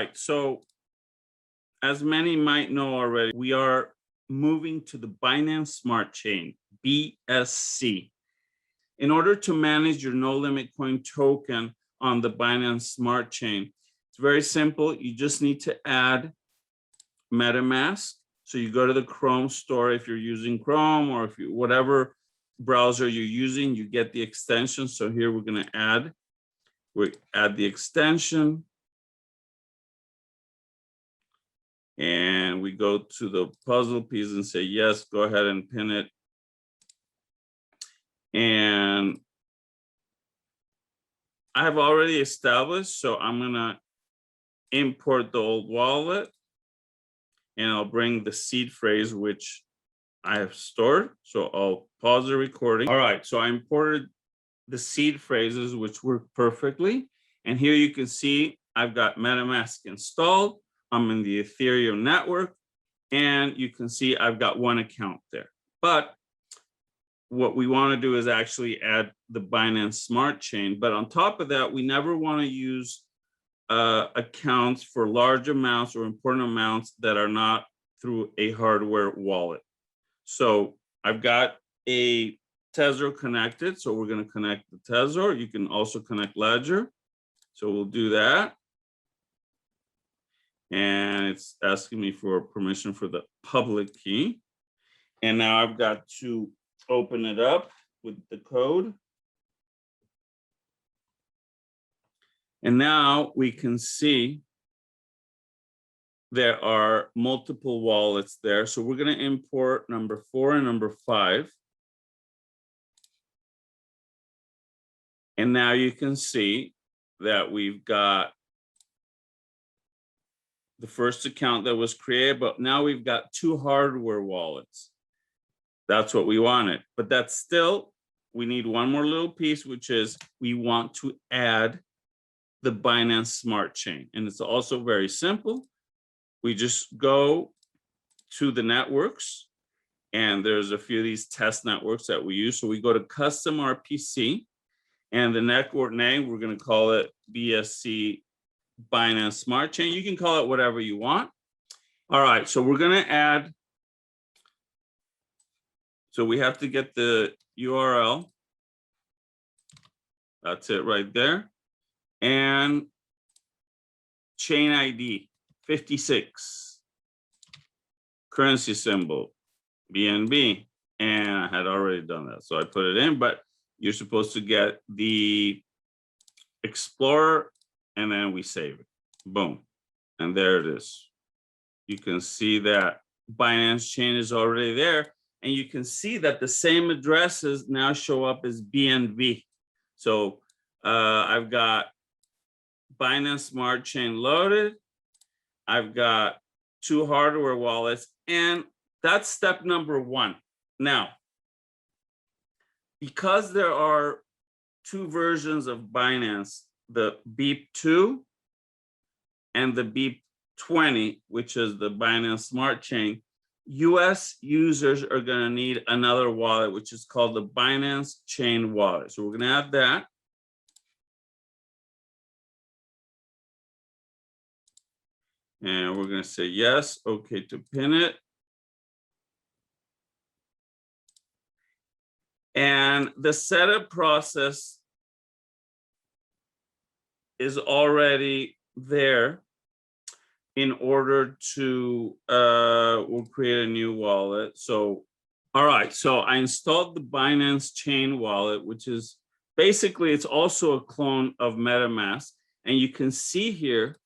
right, so as many might know already, we are moving to the Binance Smart Chain, BSC. In order to manage your NoLimitCoin token on the Binance Smart Chain, it's very simple. You just need to add Metamask. So you go to the Chrome store if you're using Chrome, or if you whatever browser you're using, you get the extension. So here we're going to add the extension. And we go to the puzzle piece and say, yes, go ahead and pin it. And I have already established, so I'm going to import the old wallet, and I'll bring the seed phrase, which I have stored. So I'll pause the recording. All right, so I imported the seed phrases, which work perfectly. And here you can see I've got MetaMask installed. I'm in the Ethereum network, and you can see I've got one account there. But what we want to do is actually add the Binance Smart Chain. But on top of that, we never want to use accounts for large amounts or important amounts that are not through a hardware wallet. So I've got a Trezor connected. So we're going to connect the Trezor. You can also connect Ledger. So we'll do that. And it's asking me for permission for the public key. And now I've got to open it up with the code. And now we can see there are multiple wallets there. So we're going to import number 4 and number 5. And now you can see that we've got the first account that was created, but now we've got 2 hardware wallets. That's what we wanted. But that's still, we need one more little piece, which is we want to add the Binance Smart Chain. And it's also very simple. We just go to the networks, and there's a few of these test networks that we use. So we go to custom RPC, and the network name, we're going to call it BSC Binance Smart Chain. You can call it whatever you want. All right, so we're going to add, so we have to get the URL. That's it right there. And chain ID 56, currency symbol BNB, and I had already done that, so I put it in. But you're supposed to get the Explorer, and then we save it. Boom, and there it is. You can see that Binance Chain is already there, and you can see that the same addresses now show up as BNB. So I've got Binance Smart Chain loaded. I've got 2 hardware wallets, and that's step number 1. Now, because there are 2 versions of Binance, the BEP-2 and the BEP-20, which is the Binance Smart Chain, US users are going to need another wallet, which is called the Binance Chain Wallet. So we're going to add that. And we're going to say yes, okay to pin it. And the setup process is already there in order to, we'll create a new wallet. So, all right, so I installed the Binance Chain Wallet, which is basically, it's also a clone of MetaMask. And you can see here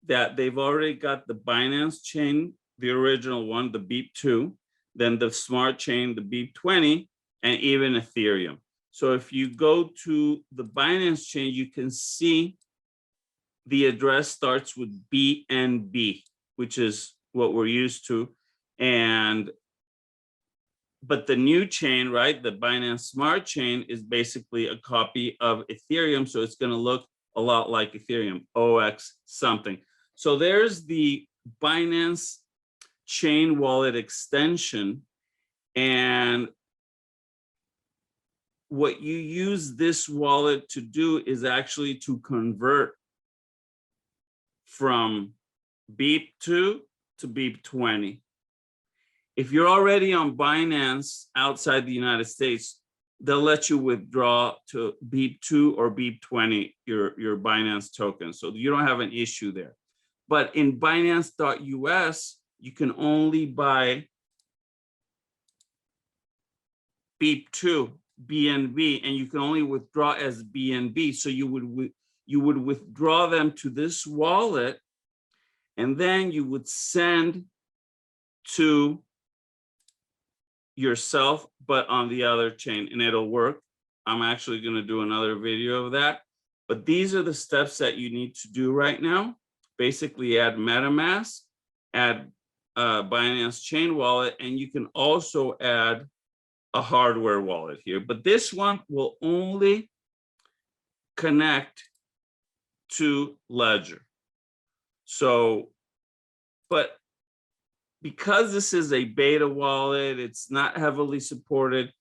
that they've already got the Binance Chain, the original one, the BEP-2, then the Smart Chain, the BEP-20, and even Ethereum. So if you go to the Binance Chain, you can see the address starts with BNB, which is what we're used to. But the new chain, right, the Binance Smart Chain, is basically a copy of Ethereum. So it's going to look a lot like Ethereum, OX something. So there's the Binance Chain Wallet extension. And what you use this wallet to do is actually to convert from BEP-2 to BEP-20. If you're already on Binance outside the United States, they'll let you withdraw to BEP-2 or BEP-20 your Binance token. So you don't have an issue there. But in Binance.us, you can only buy BEP-2, BNB, and you can only withdraw as BNB. So you would withdraw them to this wallet, and then you would send to yourself, but on the other chain, and it'll work. I'm actually going to do another video of that. But these are the steps that you need to do right now. Basically, add Metamask, add Binance Chain wallet, and you can also add a hardware wallet here. But this one will only connect to Ledger. So, but because this is a beta wallet, it's not heavily supported.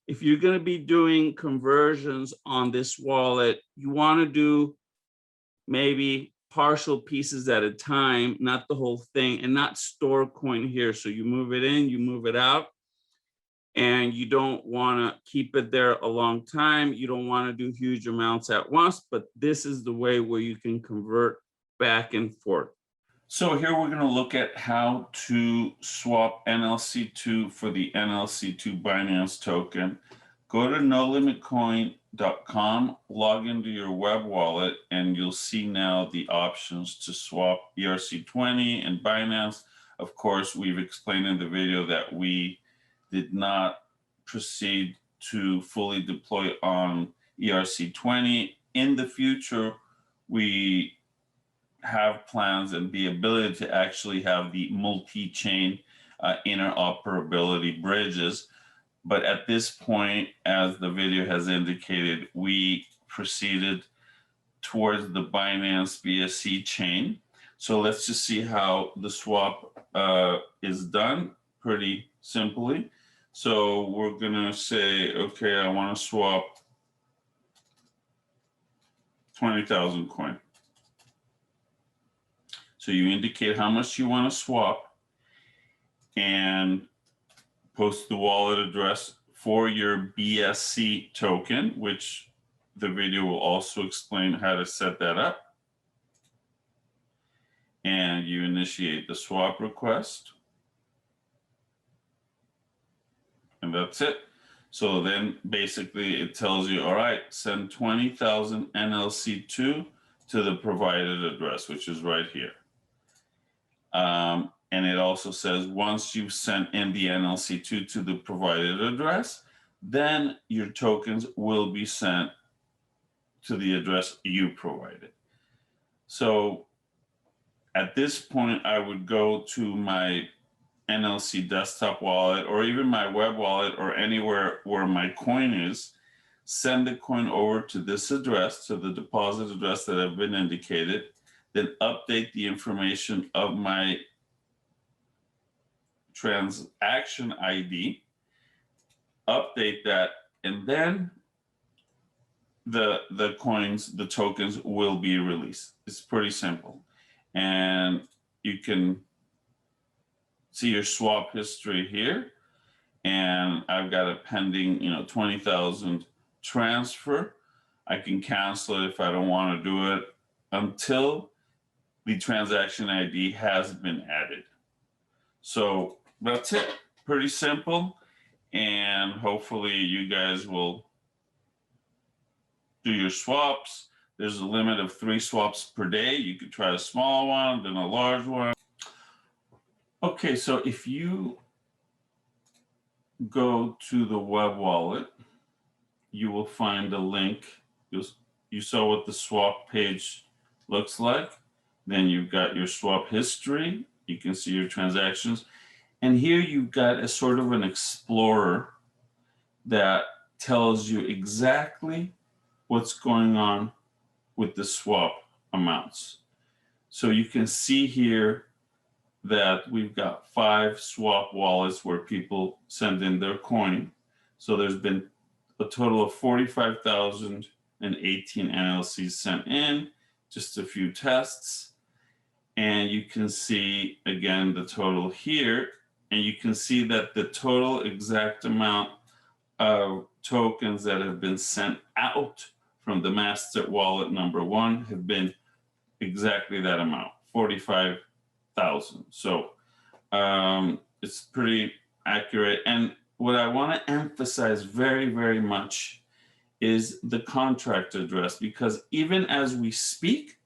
If you're going to be doing conversions on this wallet, you want to do maybe partial pieces at a time, not the whole thing, and not store coin here. So you move it in, you move it out, and you don't want to keep it there a long time. You don't want to do huge amounts at once, but this is the way where you can convert back and forth. So here we're going to look at how to swap NLC2 for the NLC2 Binance token. Go to NoLimitCoin.com, log into your web wallet, and you'll see now the options to swap ERC20 and Binance. Of course, we've explained in the video that we did not proceed to fully deploy on ERC20. In the future, we have plans and the ability to actually have the multi-chain interoperability bridges. But at this point, as the video has indicated, we proceeded towards the Binance BSC chain. So let's just see how the swap is done pretty simply. So we're gonna say, okay, I wanna swap 20,000 coin. So you indicate how much you want to swap and post the wallet address for your BSC token, which the video will also explain how to set that up. And you initiate the swap request. And that's it. So then basically it tells you, all right, send 20,000 NLC2 to the provided address, which is right here. And it also says once you've sent in the NLC2 to the provided address, then your tokens will be sent to the address you provided. So at this point, I would go to my NLC desktop wallet or even my web wallet or anywhere where my coin is, send the coin over to this address, to the deposit address that have been indicated, then update the information of my transaction ID, update that, and then the coins, the tokens will be released. It's pretty simple. And you can see your swap history here. And I've got a pending, 20,000 transfer. I can cancel it if I don't want to do it until the transaction ID has been added. So that's it. Pretty simple. And hopefully you guys will do your swaps. There's a limit of 3 swaps per day. You could try a small one, then a large one. Okay, so if you go to the web wallet, you will find a link. You saw what the swap page looks like. Then you've got your swap history. You can see your transactions. And here you've got a sort of an explorer that tells you exactly what's going on with the swap amounts. So you can see here that we've got 5 swap wallets where people send in their coin. So there's been a total of 45,018 NLCs sent in, just a few tests. And you can see again the total here, and you can see that the total exact amount of tokens that have been sent out from the master wallet number one have been exactly that amount, 45,000. So it's pretty accurate. And what I want to emphasize very, very much is the contract address, because even as we speak,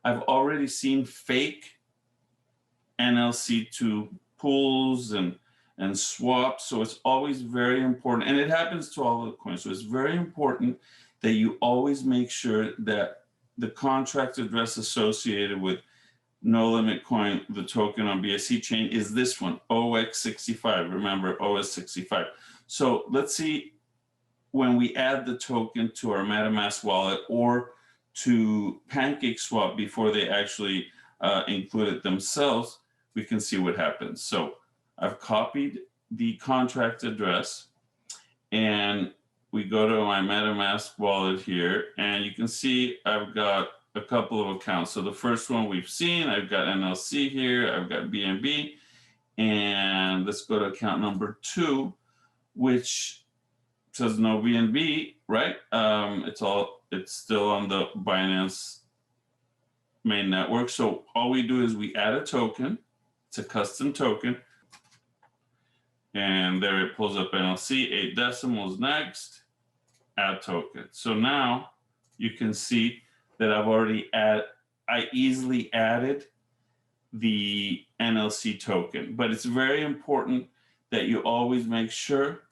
I've already seen fake NLC2 pools and swaps. So it's always very important, and it happens to all of the coins. So it's very important that you always make sure that the contract address associated with NoLimitCoin, the token on BSC chain, is this one, OX65. Remember, OS65. So let's see, when we add the token to our Metamask wallet or to PancakeSwap before they actually include it themselves, we can see what happens. So I've copied the contract address, and we go to my Metamask wallet here, and you can see I've got a couple of accounts. So the first one we've seen, I've got NLC here, I've got BNB, and let's go to account number 2, which says no BNB, right? It's still on the Binance main network. So all we do is we add a token. It's a custom token. And there it pulls up NLC, 8 decimals next, add token. So now you can see that I easily added the NLC token. But it's very important that you always make sure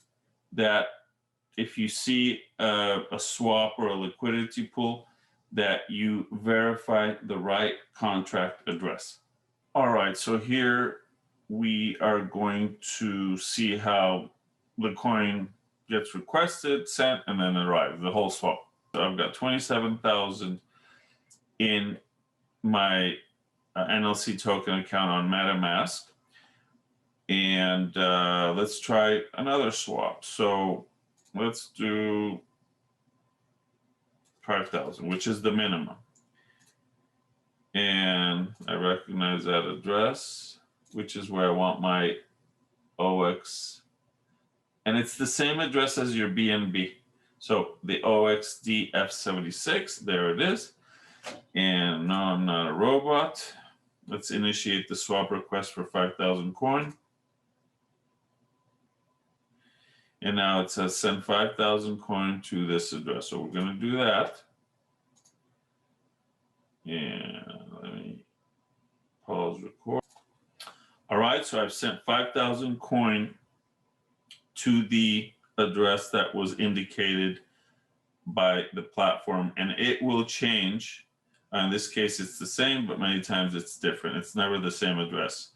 that if you see a swap or a liquidity pool, that you verify the right contract address. All right, so here we are going to see how the coin gets requested, sent, and then arrives, the whole swap. So I've got 27,000 in my NLC token account on Metamask. And let's try another swap. So let's do 5,000, which is the minimum. And I recognize that address, which is where I want my OX. And it's the same address as your BNB. So the OXDF76, there it is. And no, I'm not a robot. Let's initiate the swap request for 5,000 coin. And now it says send 5,000 coin to this address. So we're going to do that. And let me pause record. All right, so I've sent 5,000 coin to the address that was indicated by the platform, and it will change. In this case, it's the same, but many times it's different. It's never the same address.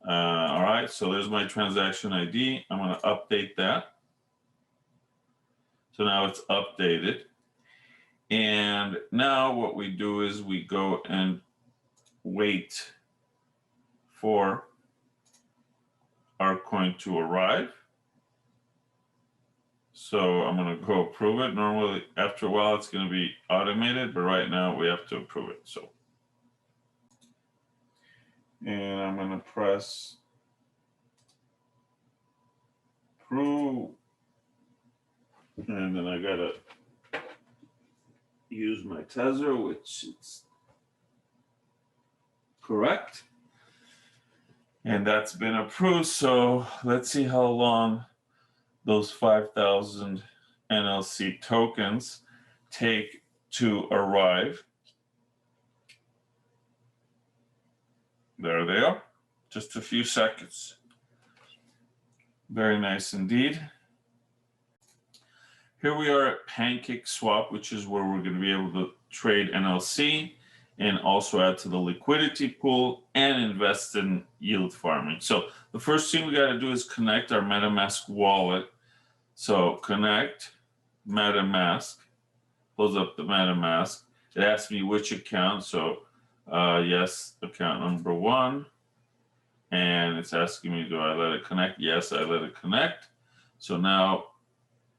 All right, so there's my transaction ID. I'm going to update that. So now it's updated. And now what we do is we go and wait for our coin to arrive. So I'm going to go approve it. Normally, after a while, it's going to be automated, but right now we have to approve it. So, and I'm going to press approve, and then I got to use my Tether, which is correct. And that's been approved. So let's see how long those 5,000 NLC tokens take to arrive. There they are, just a few seconds. Very nice indeed. Here we are at PancakeSwap, which is where we're going to be able to trade NLC and also add to the liquidity pool and invest in yield farming. So the first thing we got to do is connect our Metamask wallet. So connect Metamask, pulls up the Metamask. It asks me which account. So yes, account number 1. And it's asking me, do I let it connect? Yes, I let it connect. So now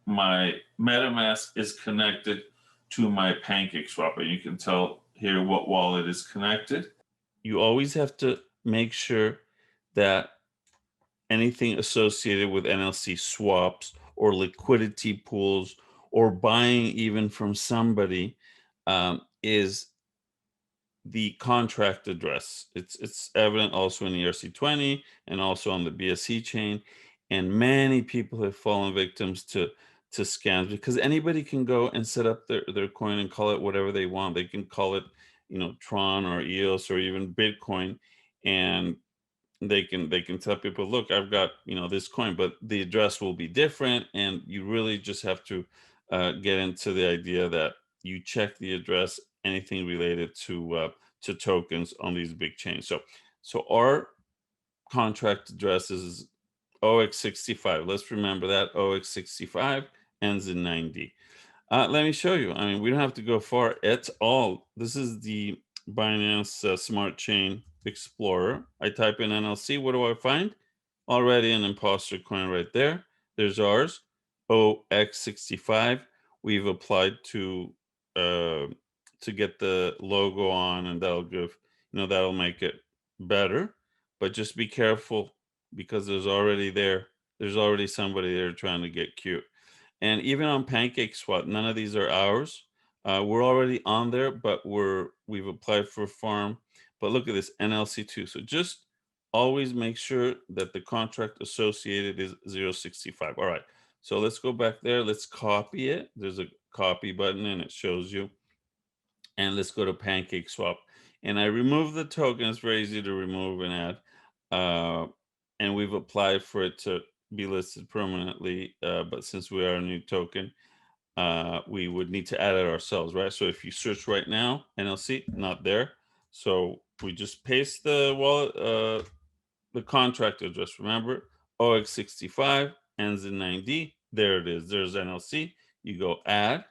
my Metamask is connected to my PancakeSwap. And you can tell here what wallet is connected. you always have to make sure that anything associated with NLC swaps or liquidity pools or buying even from somebody is the contract address. It's evident also in the ERC20 and also on the BSC chain. And many people have fallen victims to scams because anybody can go and set up their coin and call it whatever they want. They can call it, Tron or EOS or even Bitcoin, and they can tell people, look, I've got this coin, but the address will be different, and you really just have to get into the idea that you check the address, anything related to tokens on these big chains. So our contract address is OX65. Let's remember that OX65 ends in 90. Let me show you. I mean, we don't have to go far at all. This is the Binance Smart Chain Explorer. I type in NLC. What do I find? Already an imposter coin right there. There's ours, OX65. We've applied uh, to get the logo on, and that'll make it better. But just be careful because there's already somebody there trying to get cute. And even on PancakeSwap, none of these are ours. We're already on there, but we've applied for a farm. But look at this NLC2. So just always make sure that the contract associated is 065. All right. So let's go back there. Let's copy it. There's a copy button and it shows you. And let's go to PancakeSwap. And I remove the token. It's very easy to remove and add. And we've applied for it to be listed permanently. But since we are a new token, we would need to add it ourselves, right? So if you search right now, NLC, not there. So we just paste the wallet, the contract address. Remember, OX65 ends in 9D. There it is. There's NLC. You go add,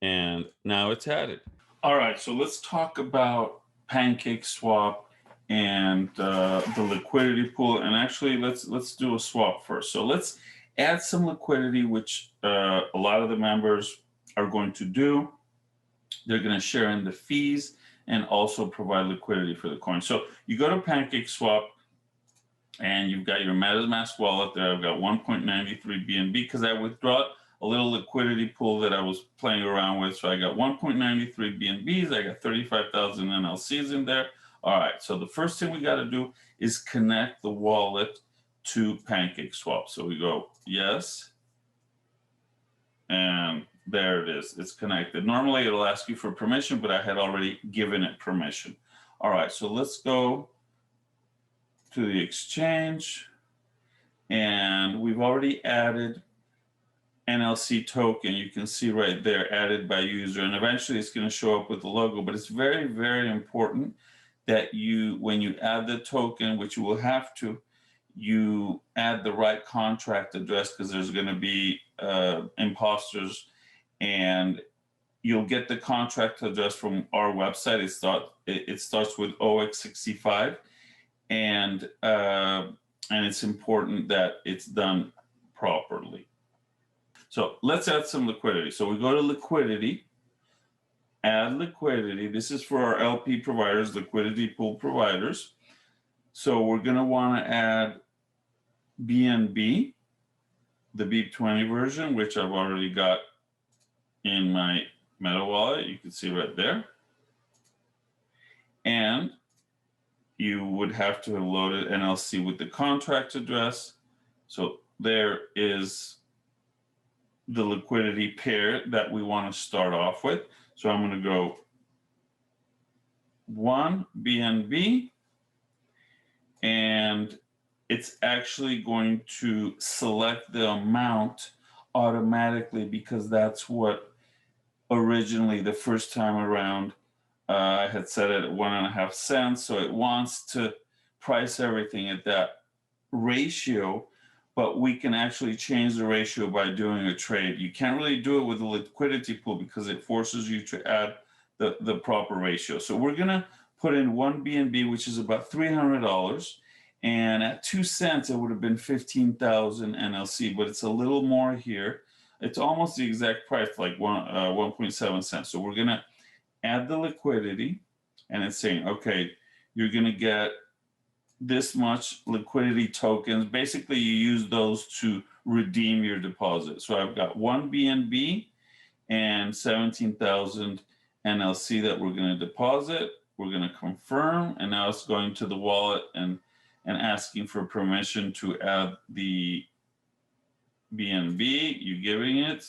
and now it's added. All right, so let's talk about PancakeSwap and the liquidity pool. And actually, let's do a swap first. So let's add some liquidity, which a lot of the members are going to do. They're going to share in the fees and also provide liquidity for the coin. So you go to PancakeSwap, and you've got your Metamask wallet there. I've got 1.93 BNB because I withdraw a little liquidity pool that I was playing around with. So I got 1.93 BNBs. I got 35,000 NLCs in there. All right. So the first thing we got to do is connect the wallet to PancakeSwap. So we go yes, and there it is. It's connected. Normally it'll ask you for permission, but I had already given it permission. All right. So let's go to the exchange, and we've already added NLC token. You can see right there, added by user, and eventually it's going to show up with the logo. But it's very, very important that when you add the token, which you will have to, you add the right contract address, because there's going to be imposters, and you'll get the contract address from our website. It starts with OX65, and it's important that it's done properly. So let's add some liquidity. So we go to liquidity, add liquidity. This is for our LP providers, liquidity pool providers. So we're going to want to add BNB, the BEP-20 version, which I've already got in my Meta wallet. You can see right there. And you would have to have loaded NLC with the contract address. So there is the liquidity pair that we want to start off with. So I'm going to go 1 BNB, and it's actually going to select the amount automatically, because that's what originally the first time around I had set it at 1.5 cents. So it wants to price everything at that ratio, but we can actually change the ratio by doing a trade. You can't really do it with a liquidity pool because it forces you to add the proper ratio. So we're going to put in 1 BNB, which is about $300. And at 2 cents, it would have been 15,000 NLC, but it's a little more here. It's almost the exact price, like 1.7 cents. So we're going to add the liquidity, and it's saying, okay, you're going to get this much liquidity tokens. Basically, you use those to redeem your deposit. So I've got 1 BNB and 17,000 NLC that we're going to deposit. We're going to confirm, and now it's going to the wallet and asking for permission to add the BNB. You're giving it.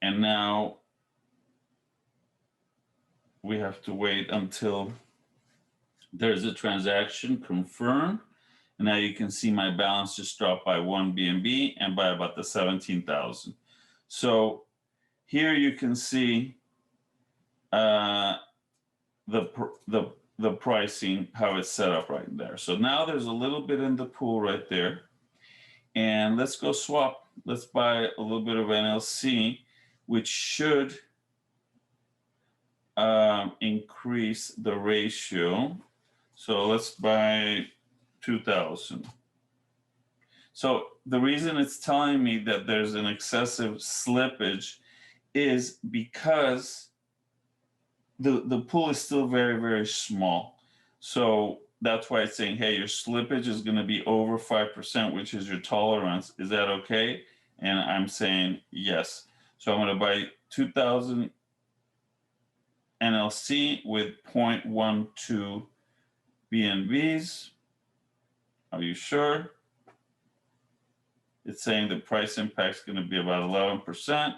And now we have to wait until there's a transaction confirmed. And now you can see my balance just dropped by 1 BNB and by about the 17,000. So here you can see the pricing, how it's set up right there. So now there's a little bit in the pool right there. And let's go swap. Let's buy a little bit of NLC, which should increase the ratio. So let's buy 2,000. So the reason it's telling me that there's an excessive slippage is because the pool is still very, very small. So that's why it's saying, hey, your slippage is going to be over 5%, which is your tolerance. Is that okay? And I'm saying yes. So I'm going to buy 2,000 NLC with 0.12 BNBs. Are you sure? It's saying the price impact is going to be about 11%.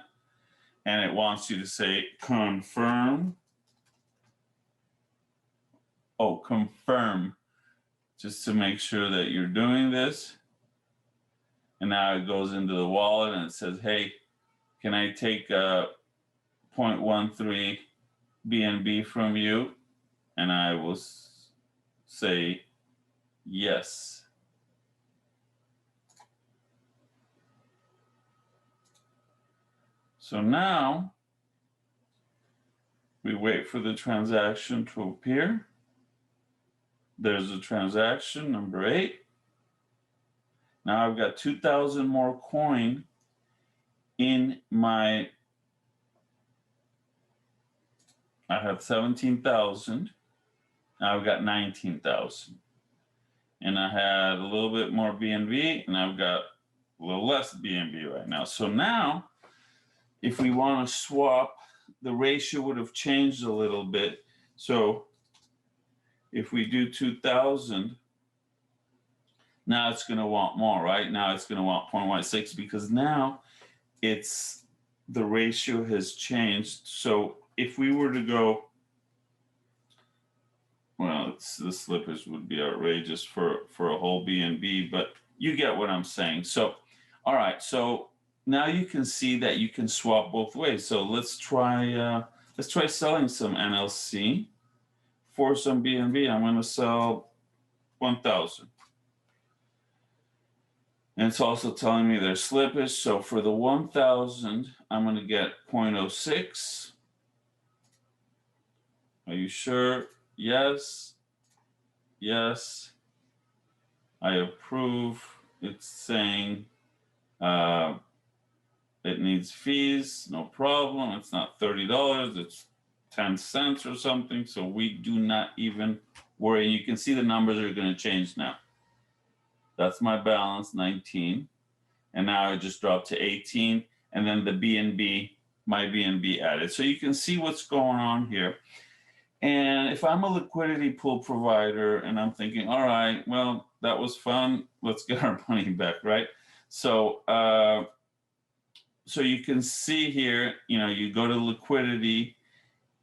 And it wants you to say confirm. Oh, confirm, just to make sure that you're doing this. And now it goes into the wallet and it says, hey, can I take 0.13 BNB from you? And I will say yes. So now we wait for the transaction to appear. There's a transaction, number 8. Now I've got 2,000 more coin in my, I have 17,000. Now I've got 19,000. And I had a little bit more BNB, and I've got a little less BNB right now. So now, if we want to swap, the ratio would have changed a little bit. So if we do 2,000, now it's going to want more, right? Now it's going to want 0.16 because now it's, the ratio has changed. So if we were to go, well, the slippage would be outrageous for a whole BNB, but you get what I'm saying. So, all right, so now you can see that you can swap both ways. So let's try selling some NLC for some BNB. I'm going to sell 1,000. And it's also telling me there's slippage. So for the 1,000, I'm going to get 0.06. Are you sure? Yes. Yes. I approve. It's saying it needs fees. No problem. It's not $30. It's 10 cents or something. So we do not even worry. You can see the numbers are going to change now. That's my balance, 19. And now it just dropped to 18. And then the BNB, my BNB added. So you can see what's going on here. And if I'm a liquidity pool provider and I'm thinking, all right, well, that was fun. Let's get our money back, right? So, so you can see here, you know, you go to liquidity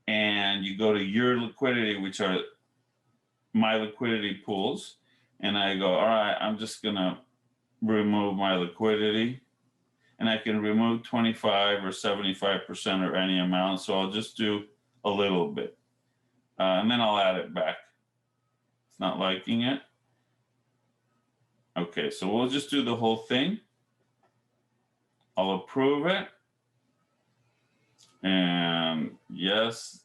and you go to your liquidity, which are my liquidity pools. And I go, all right, I'm just going to remove my liquidity. And I can remove 25 or 75% or any amount. So I'll just do a little bit. And then I'll add it back. It's not liking it. Okay, so we'll just do the whole thing. I'll approve it. And yes,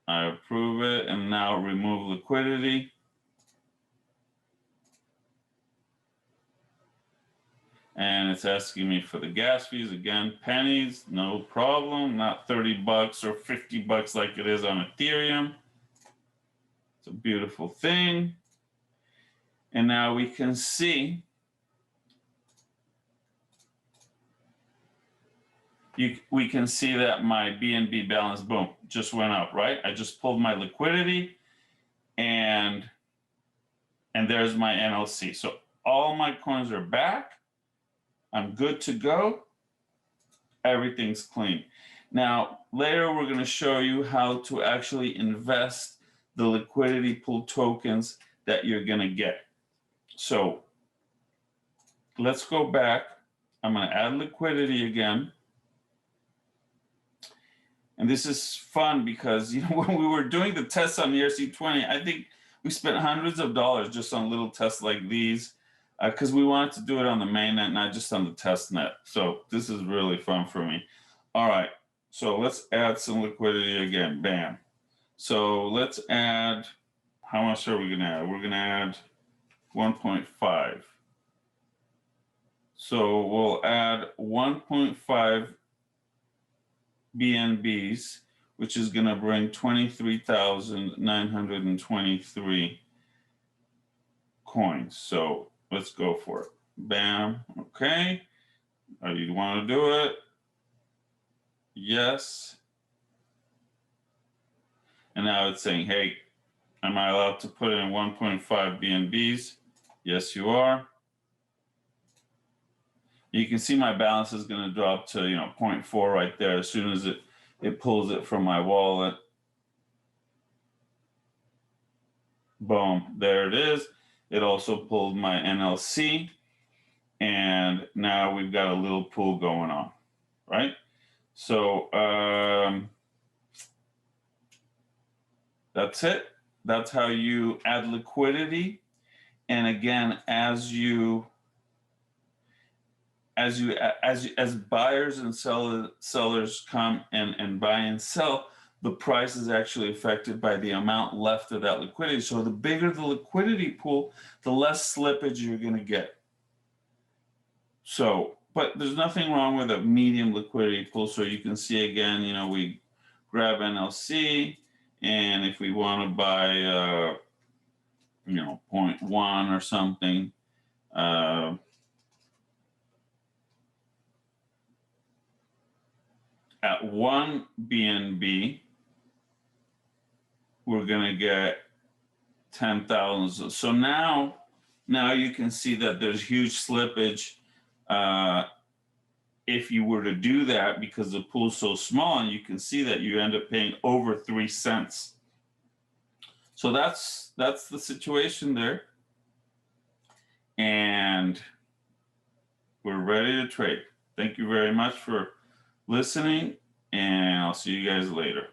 I approve it. And now remove liquidity. And it's asking me for the gas fees again, pennies, no problem, not $30 or $50 like it is on Ethereum. It's a beautiful thing. And now we can see we can see that my BNB balance, boom, just went up, right? I just pulled my liquidity and there's my NLC. So all my coins are back. I'm good to go. Everything's clean. Now, later we're going to show you how to actually invest the liquidity pool tokens that you're going to get. So let's go back. I'm going to add liquidity again. And this is fun because, you know, when we were doing the tests on the ERC20, I think we spent hundreds of dollars just on little tests like these because we wanted to do it on the mainnet, not just on the test net. So this is really fun for me. All right, so let's add some liquidity again. Bam. So let's add, how much are we going to add? We're going to add 1.5. So we'll add 1.5 BNBs, which is going to bring 23,923 coins. So let's go for it. Bam. Okay. You want to do it? Yes. And now it's saying, hey, am I allowed to put in 1.5 BNBs? Yes, you are. You can see my balance is going to drop to, 0.4 right there as soon as it pulls it from my wallet. Boom, there it is. It also pulled my NLC. And now we've got a little pool going on, right? So that's it. That's how you add liquidity. And again, as buyers and sellers come and buy and sell, the price is actually affected by the amount left of that liquidity. So the bigger the liquidity pool, the less slippage you're going to get. So, but there's nothing wrong with a medium liquidity pool. So you can see again, we grab NLC, and if we want to buy, 0.1 or something, at 1 BNB, we're going to get 10,000. So now you can see that there's huge slippage if you were to do that because the pool's so small, and you can see that you end up paying over 3 cents. So that's the situation there. And we're ready to trade. Thank you very much for listening, and I'll see you guys later.